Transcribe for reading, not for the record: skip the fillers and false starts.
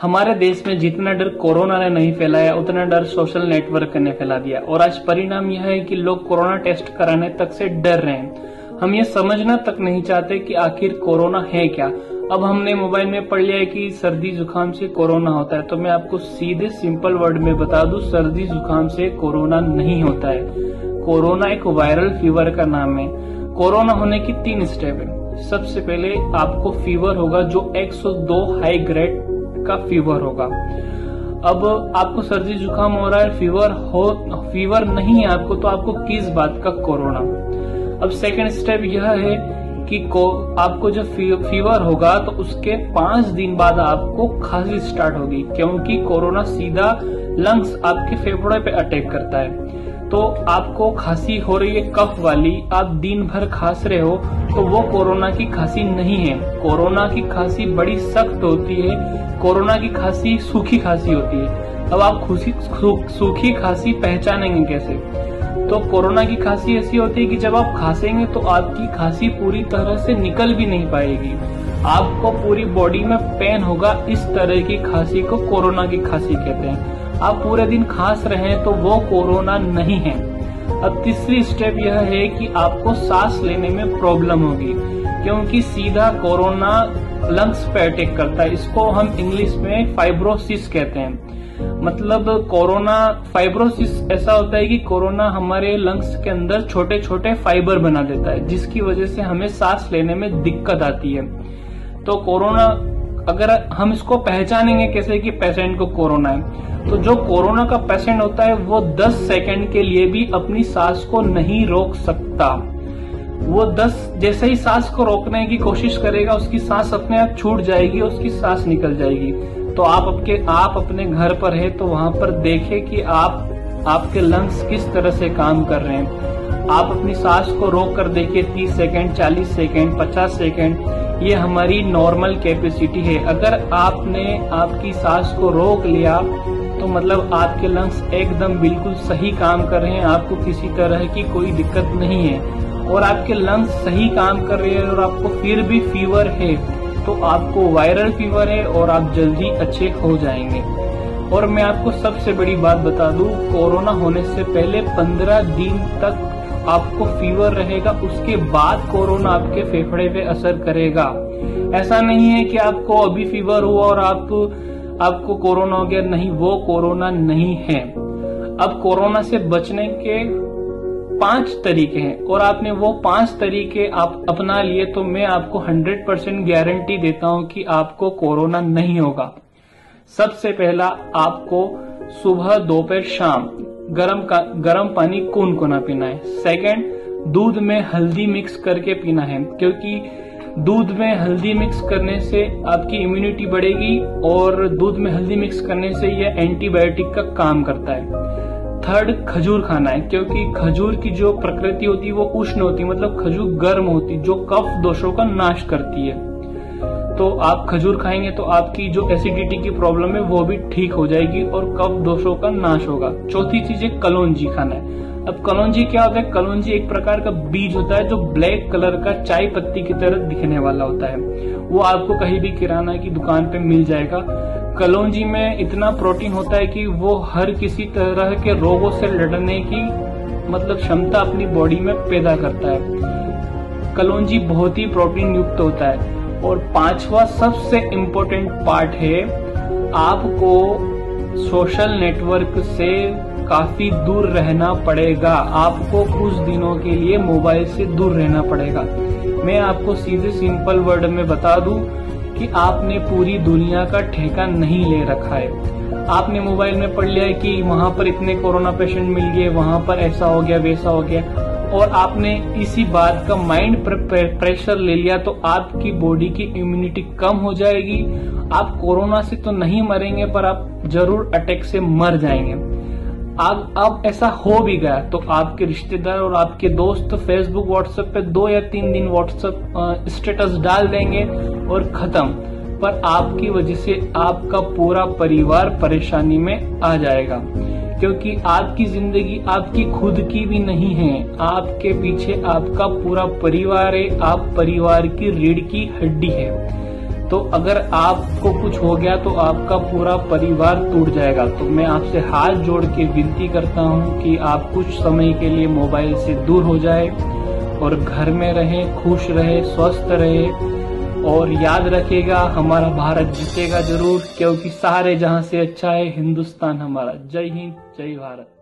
हमारे देश में जितना डर कोरोना ने नहीं फैलाया उतना डर सोशल नेटवर्क ने फैला दिया और आज परिणाम यह है कि लोग कोरोना टेस्ट कराने तक से डर रहे हैं। हम ये समझना तक नहीं चाहते कि आखिर कोरोना है क्या। अब हमने मोबाइल में पढ़ लिया है कि सर्दी जुकाम से कोरोना होता है, तो मैं आपको सीधे सिंपल वर्ड में बता दूं, सर्दी जुकाम से कोरोना नहीं होता है। कोरोना एक वायरल फीवर का नाम है। कोरोना होने की 3 स्टेप है। सबसे पहले आपको फीवर होगा जो 102 हाई ग्रेड का फीवर होगा। अब आपको सर्दी जुकाम हो रहा है, फीवर नहीं है आपको, तो आपको किस बात का कोरोना। अब सेकंड स्टेप यह है कि आपको जब फीवर होगा तो उसके 5 दिन बाद आपको खांसी स्टार्ट होगी, क्योंकि कोरोना सीधा लंग्स आपके फेफड़े पे अटैक करता है। तो आपको खांसी हो रही है कफ वाली, आप दिन भर खांस रहे हो, तो वो कोरोना की खांसी नहीं है। कोरोना की खांसी बड़ी सख्त होती है। कोरोना की खांसी सूखी खांसी होती है। अब आप सूखी खांसी पहचानेंगे कैसे? तो कोरोना की खांसी ऐसी होती है कि जब आप खांसेंगे तो आपकी खांसी पूरी तरह से निकल भी नहीं पाएगी, आपको पूरी बॉडी में पेन होगा। इस तरह की खांसी को कोरोना की खांसी कहते हैं। आप पूरे दिन खांस रहे हैं तो वो कोरोना नहीं है। अब तीसरी स्टेप यह है कि आपको सांस लेने में प्रॉब्लम होगी, क्योंकि सीधा कोरोना लंग्स पे अटैक करता है। इसको हम इंग्लिश में फाइब्रोसिस कहते हैं। मतलब कोरोना फाइब्रोसिस ऐसा होता है कि कोरोना हमारे लंग्स के अंदर छोटे छोटे फाइबर बना देता है, जिसकी वजह से हमें सांस लेने में दिक्कत आती है। तो कोरोना अगर हम इसको पहचानेंगे कैसे कि पेशेंट को कोरोना है, तो जो कोरोना का पेशेंट होता है वो 10 सेकंड के लिए भी अपनी सांस को नहीं रोक सकता। वो 10 जैसे ही सांस को रोकने की कोशिश करेगा, उसकी सांस अपने आप छूट जाएगी, उसकी सांस निकल जाएगी। तो आप अपने घर पर है तो वहां पर देखें कि आपके लंग्स किस तरह से काम कर रहे हैं। आप अपनी सांस को रोक कर देखिए 30 सेकंड, 40 सेकंड, 50 सेकंड, ये हमारी नॉर्मल कैपेसिटी है। अगर आपने आपकी सांस को रोक लिया तो मतलब आपके लंग्स एकदम बिल्कुल सही काम कर रहे हैं, आपको किसी तरह की कोई दिक्कत नहीं है और आपके लंग्स सही काम कर रहे हैं और आपको फिर भी फीवर है तो आपको वायरल फीवर है और आप जल्दी अच्छे हो जाएंगे। और मैं आपको सबसे बड़ी बात बता दूं, कोरोना होने से पहले 15 दिन तक आपको फीवर रहेगा, उसके बाद कोरोना आपके फेफड़े पे असर करेगा। ऐसा नहीं है कि आपको अभी फीवर हुआ और आपको कोरोना हो गया, नहीं, वो कोरोना नहीं है। अब कोरोना से बचने के 5 तरीके हैं और आपने वो 5 तरीके आप अपना लिए तो मैं आपको 100% गारंटी देता हूं कि आपको कोरोना नहीं होगा। सबसे पहला, आपको सुबह, दोपहर, शाम गरम पानी कुनकुना पीना है। सेकंड, दूध में हल्दी मिक्स करके पीना है, क्योंकि दूध में हल्दी मिक्स करने से आपकी इम्यूनिटी बढ़ेगी और दूध में हल्दी मिक्स करने से यह एंटीबायोटिक का काम करता है। थर्ड, खजूर खाना है, क्योंकि खजूर की जो प्रकृति होती है वो उष्ण होती है, मतलब खजूर गर्म होती, जो कफ दोषों का नाश करती है। तो आप खजूर खाएंगे तो आपकी जो एसिडिटी की प्रॉब्लम है वो भी ठीक हो जाएगी और कफ दोषों का नाश होगा। चौथी चीज है कलौंजी खाना है। अब कलौंजी क्या होता है? कलौंजी एक प्रकार का बीज होता है जो ब्लैक कलर का चाय पत्ती की तरह दिखने वाला होता है। वो आपको कहीं भी किराना की दुकान पे मिल जाएगा। कलौंजी में इतना प्रोटीन होता है कि वो हर किसी तरह के रोगों से लड़ने की मतलब क्षमता अपनी बॉडी में पैदा करता है। कलौंजी बहुत ही प्रोटीन युक्त होता है। और 5वां सबसे इम्पोर्टेंट पार्ट है, आपको सोशल नेटवर्क से काफी दूर रहना पड़ेगा। आपको कुछ दिनों के लिए मोबाइल से दूर रहना पड़ेगा। मैं आपको सीधे सिंपल वर्ड में बता दूं कि आपने पूरी दुनिया का ठेका नहीं ले रखा है। आपने मोबाइल में पढ़ लिया है कि वहां पर इतने कोरोना पेशेंट मिल गए, वहां पर ऐसा हो गया, वैसा हो गया, और आपने इसी बात का माइंड प्रेशर ले लिया तो आपकी बॉडी की इम्यूनिटी कम हो जाएगी। आप कोरोना से तो नहीं मरेंगे पर आप जरूर अटैक से मर जाएंगे। अब ऐसा हो भी गया तो आपके रिश्तेदार और आपके दोस्त फेसबुक, व्हाट्सएप पे 2 या 3 दिन व्हाट्सएप स्टेटस डाल देंगे और खत्म। पर आपकी वजह से आपका पूरा परिवार परेशानी में आ जाएगा, क्योंकि आपकी जिंदगी आपकी खुद की भी नहीं है, आपके पीछे आपका पूरा परिवार है, आप परिवार की रीढ़ की हड्डी है। तो अगर आपको कुछ हो गया तो आपका पूरा परिवार टूट जाएगा। तो मैं आपसे हाथ जोड़ के विनती करता हूँ कि आप कुछ समय के लिए मोबाइल से दूर हो जाए और घर में रहें, खुश रहे, स्वस्थ रहे। और याद रखिएगा, हमारा भारत जीतेगा जरूर, क्योंकि सारे जहां से अच्छा है हिंदुस्तान हमारा। जय हिंद, जय भारत।